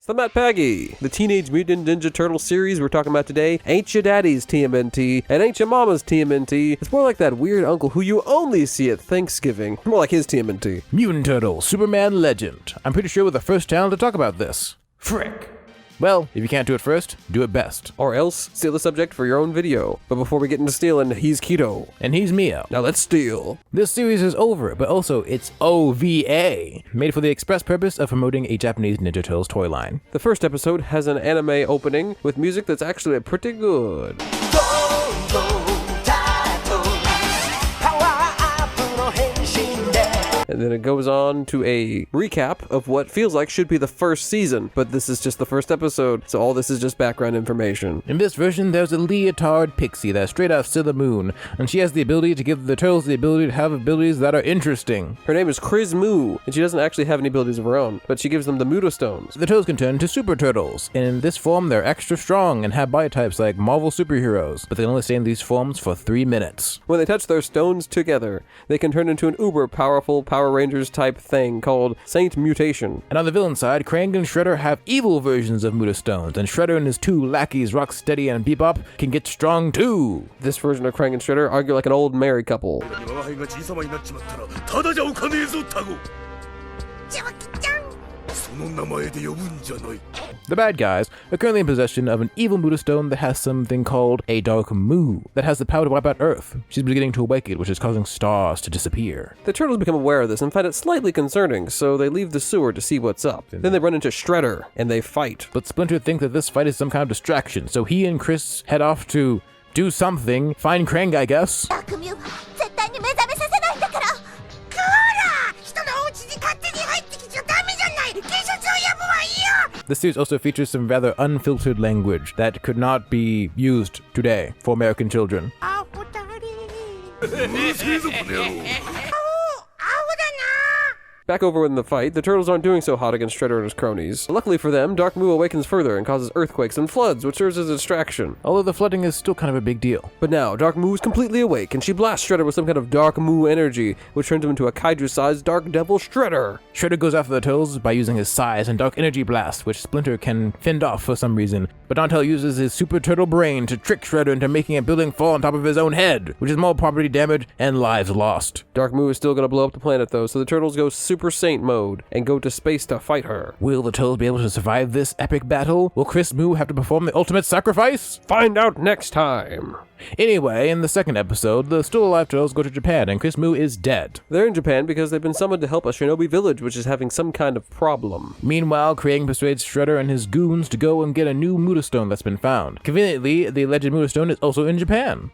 the Matt Paggy. The Teenage Mutant Ninja Turtle series we're talking about today ain't your daddy's TMNT and ain't your mama's TMNT. It's more like that weird uncle who you only see at Thanksgiving. More like his TMNT. Mutant Turtles, SupermanLegend. I'm pretty sure we're the first channel to talk about this. Frick. Well, if you can't do it first, do it best. Or else, steal the subject for your own video. But before we get into stealing, he's Keto. And he's Mio. Now let's steal. This series is over, but also it's OVA, made for the express purpose of promoting a Japanese Ninja Turtles toy line. The first episode has an anime opening with music that's actually pretty good. And then it goes on to a recap of what feels like should be the first season, but this is just the first episode, so all this is just background information. In this version, there's a leotard pixie that's straight out Sailor Moon, and she has the ability to give the turtles the ability to have abilities that are interesting. Her name is Chris Moo, and she doesn't actually have any abilities of her own, but she gives them the Muto Stones. The turtles can turn into Super Turtles, and in this form, they're extra strong and have body types like Marvel superheroes, but they only stay in these forms for 3 minutes. When they touch their stones together, they can turn into an uber powerful Power Rangers type thing called Saint Mutation. And on the villain side, Krang and Shredder have evil versions of Muta Stones, and Shredder and his 2 lackeys, Rocksteady and Bebop, can get strong too. This version of Krang and Shredder argue like an old married couple. The bad guys are currently in possession of an evil Muta Stone that has something called a Dark Moo that has the power to wipe out Earth. She's beginning to awaken, which is causing stars to disappear. The turtles become aware of this and find it slightly concerning, so they leave the sewer to see what's up. Then they run into Shredder, and they fight. But Splinter thinks that this fight is some kind of distraction, so he and Chris head off to do something, find Krang, I guess. This series also features some rather unfiltered language that could not be used today for American children. Back over in the fight, the turtles aren't doing so hot against Shredder and his cronies. Luckily for them, Dark Moo awakens further and causes earthquakes and floods, which serves as a distraction. Although the flooding is still kind of a big deal. But now, Dark Moo is completely awake, and she blasts Shredder with some kind of Dark Moo energy, which turns him into a kaiju-sized Dark Devil Shredder. Shredder goes after the turtles by using his size and Dark Energy Blast, which Splinter can fend off for some reason. But Dontel uses his Super Turtle Brain to trick Shredder into making a building fall on top of his own head, which is more property damage and lives lost. Dark Moo is still gonna blow up the planet though, so the turtles go Super Saint mode and go to space to fight her. Will the turtles be able to survive this epic battle? Will Chris Moo have to perform the ultimate sacrifice? Find out next time. Anyway, in the second episode, the still alive turtles go to Japan and Chris Moo is dead. They're in Japan because they've been summoned to help a shinobi village which is having some kind of problem. Meanwhile, Krang persuades Shredder and his goons to go and get a new Muta Stone that's been found. Conveniently, the alleged Muta Stone is also in Japan.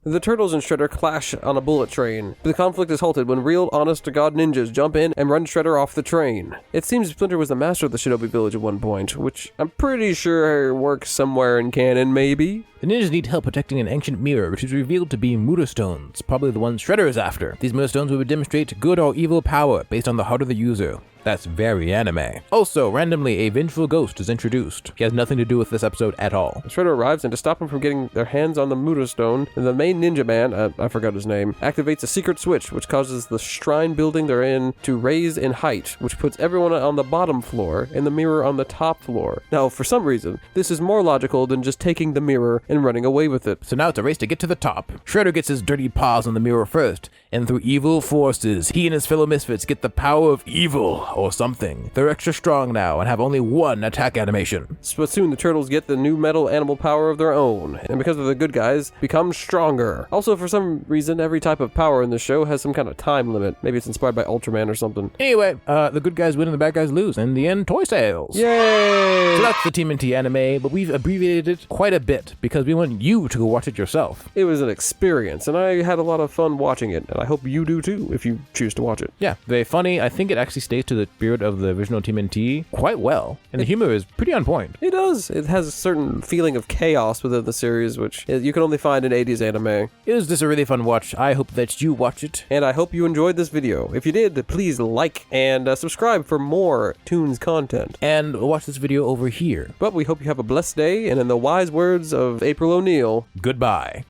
The turtles and Shredder clash on a bullet train, but the conflict is halted when real honest-to-God ninjas jump in and run Shredder off the train. It seems Splinter was the master of the shinobi village at one point, which I'm pretty sure works somewhere in canon, maybe? The ninjas need help protecting an ancient mirror, which is revealed to be Muta Stones, probably the ones Shredder is after. These Muta Stones will demonstrate good or evil power based on the heart of the user. That's very anime. Also, randomly, a vengeful ghost is introduced. He has nothing to do with this episode at all. Shredder arrives, and to stop him from getting their hands on the Muta Stone, the main ninja man, I forgot his name, activates a secret switch, which causes the shrine building they're in to raise in height, which puts everyone on the bottom floor and the mirror on the top floor. Now, for some reason, this is more logical than just taking the mirror and running away with it. So now it's a race to get to the top. Shredder gets his dirty paws on the mirror first, and through evil forces, he and his fellow misfits get the power of evil, or something. They're extra strong now and have only one attack animation. But soon the turtles get the new metal animal power of their own, and because of the good guys, become stronger. Also, for some reason, every type of power in the show has some kind of time limit. Maybe it's inspired by Ultraman or something. Anyway, the good guys win and the bad guys lose, and in the end, toy sales. Yay! So that's the TMNT anime, but we've abbreviated it quite a bit because we want you to go watch it yourself. It was an experience, and I had a lot of fun watching it, and I hope you do too, if you choose to watch it. Yeah, very funny. I think it actually stays to the spirit of the original TMNT quite well, and the humor is pretty on point. It does. It has a certain feeling of chaos within the series, which you can only find in 80s anime. Is this a really fun watch? I hope that you watch it. And I hope you enjoyed this video. If you did, please like and subscribe for more Toons content. And watch this video over here. But we hope you have a blessed day, and in the wise words of April O'Neil. Goodbye.